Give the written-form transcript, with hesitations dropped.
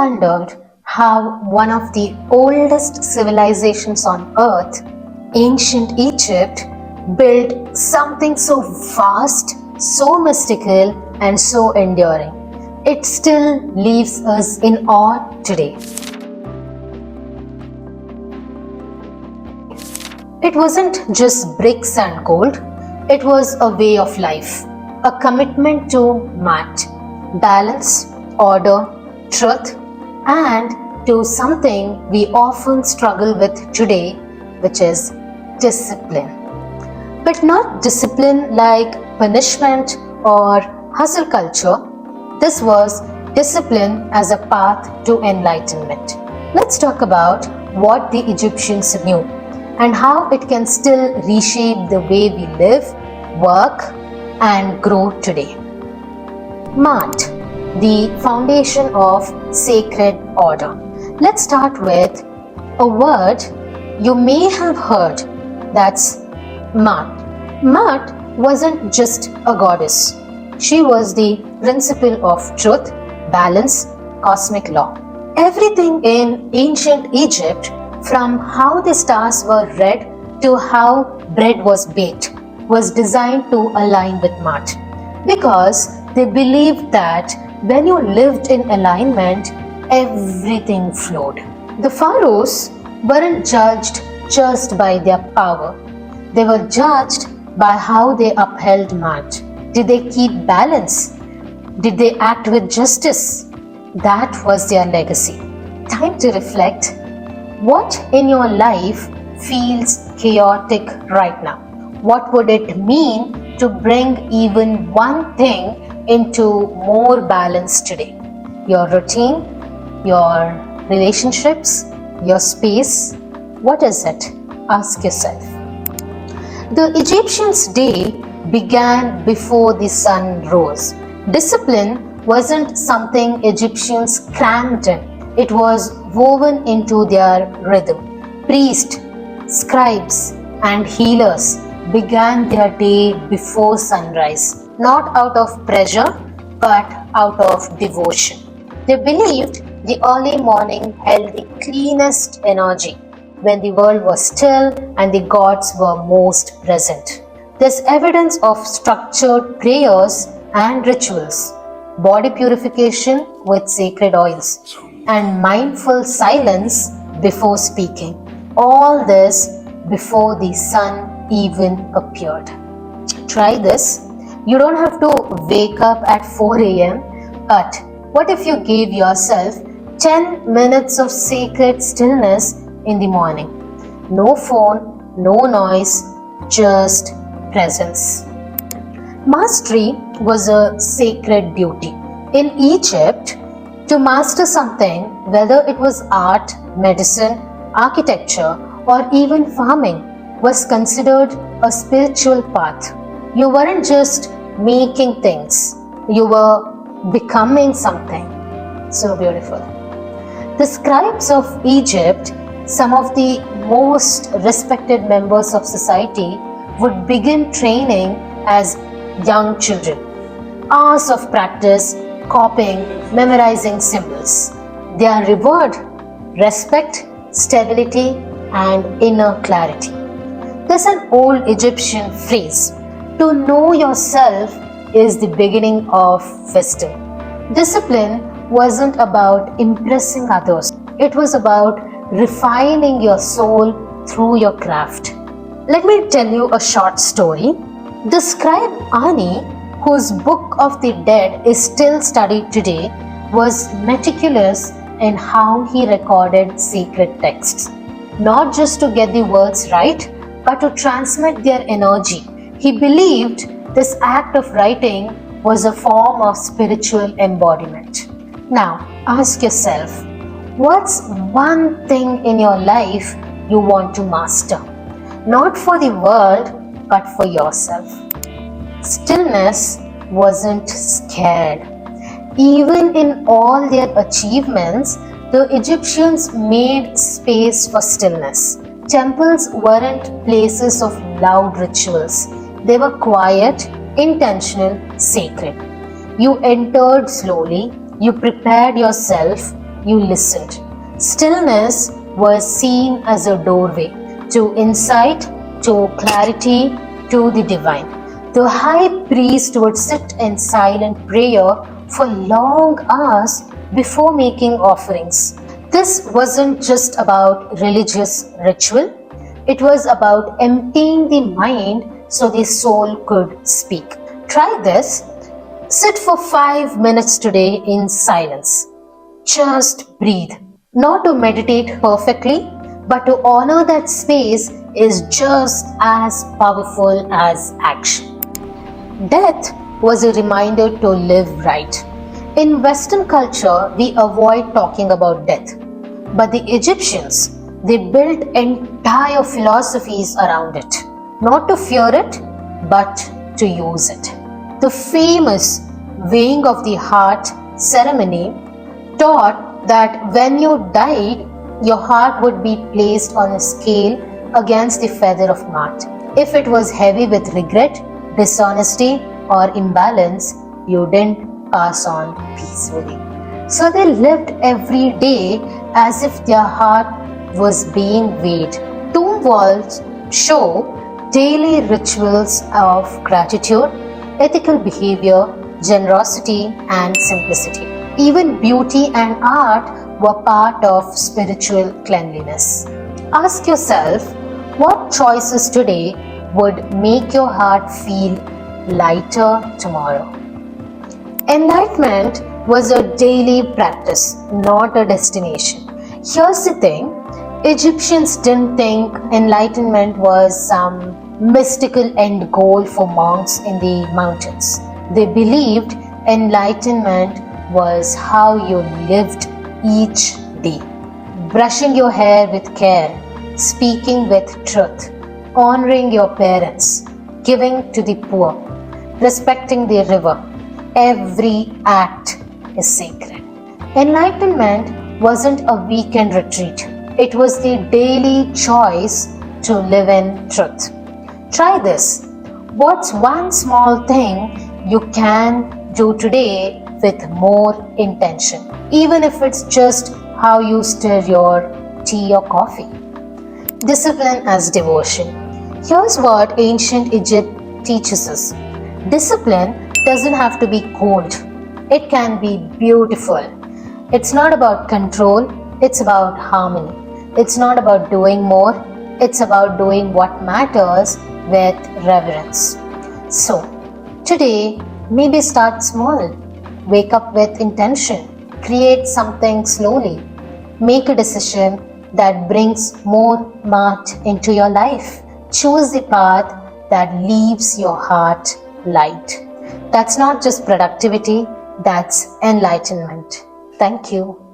wondered how one of the oldest civilizations on earth, ancient Egypt, built something so vast, so mystical, and so enduring? It still leaves us in awe today. It wasn't just bricks and gold, it was a way of life, a commitment to mat, balance, order, truth, and to something we often struggle with today, which is discipline. But not discipline like punishment or hustle culture. This was discipline as a path to enlightenment. Let's talk about what the Egyptians knew and how it can still reshape the way we live, work, and grow today. Mat, the foundation of sacred order. Let's start with a word you may have heard, that's Mat. Mat wasn't just a goddess. She was the principle of truth, balance, cosmic law. Everything in ancient Egypt, from how the stars were read to how bread was baked, was designed to align with Mat, because they believed that when you lived in alignment, everything flowed. The pharaohs weren't judged just by their power. They were judged by how they upheld Mat. Did they keep balance? Did they act with justice? That was their legacy. Time to reflect. What in your life feels chaotic right now? What would it mean to bring even one thing into more balance today? Your routine, your relationships, your space. What is it? Ask yourself. The Egyptians' day began before the sun rose. Discipline wasn't something Egyptians crammed in. It was woven into their rhythm. Priests, scribes, and healers began their day before sunrise, not out of pressure, but out of devotion. They believed the early morning held the cleanest energy, when the world was still and the gods were most present. There's evidence of structured prayers and rituals, body purification with sacred oils, and mindful silence before speaking. All this before the sun even appeared. Try this. You don't have to wake up at 4 a.m., but what if you gave yourself 10 minutes of sacred stillness in the morning? No phone, no noise, just presence. Mastery was a sacred duty. In Egypt, to master something, whether it was art, medicine, architecture, or even farming, was considered a spiritual path. You weren't just making things, you were becoming something. So beautiful. The scribes of Egypt, some of the most respected members of society, would begin training as young children. Hours of practice, copying, memorizing symbols. Their reward, respect, stability, and inner clarity. There's an old Egyptian phrase, to know yourself is the beginning of wisdom. Discipline wasn't about impressing others. It was about refining your soul through your craft. Let me tell you a short story. The scribe Ani, whose Book of the Dead is still studied today, was meticulous in how he recorded sacred texts. Not just to get the words right, but to transmit their energy. He believed this act of writing was a form of spiritual embodiment. Now, ask yourself, what's one thing in your life you want to master? Not for the world, but for yourself. Stillness wasn't scared. Even in all their achievements, the Egyptians made space for stillness. Temples weren't places of loud rituals. They were quiet, intentional, sacred. You entered slowly, you prepared yourself, you listened. Stillness was seen as a doorway to insight, to clarity, to the divine. The high priest would sit in silent prayer for long hours before making offerings. This wasn't just about religious ritual, it was about emptying the mind so the soul could speak. Try this. Sit for 5 minutes today in silence. Just breathe. Not to meditate perfectly, but to honor that space is just as powerful as action. Death was a reminder to live right. In Western culture, we avoid talking about death. But the Egyptians, they built entire philosophies around it. Not to fear it, but to use it. The famous weighing of the heart ceremony taught that when you died, your heart would be placed on a scale against the feather of Mart. If it was heavy with regret, dishonesty, or imbalance, you didn't pass on peacefully. So they lived every day as if their heart was being weighed. Tomb walls show daily rituals of gratitude, ethical behavior, generosity, and simplicity. Even beauty and art were part of spiritual cleanliness. Ask yourself, what choices today would make your heart feel lighter tomorrow? Enlightenment was a daily practice, not a destination. Here's the thing, Egyptians didn't think enlightenment was some mystical end goal for monks in the mountains. They believed enlightenment was how you lived each day. Brushing your hair with care, speaking with truth, honoring your parents, giving to the poor, respecting the river. Every act is sacred. Enlightenment wasn't a weekend retreat. It was the daily choice to live in truth. Try this. What's one small thing you can do today with more intention? Even if it's just how you stir your tea or coffee. Discipline as devotion. Here's what ancient Egypt teaches us. Discipline doesn't have to be cold. It can be beautiful. It's not about control, it's about harmony. It's not about doing more, it's about doing what matters with reverence. So, today, maybe start small. Wake up with intention. Create something slowly. Make a decision that brings more Mart into your life. Choose the path that leaves your heart light. That's not just productivity, that's enlightenment. Thank you.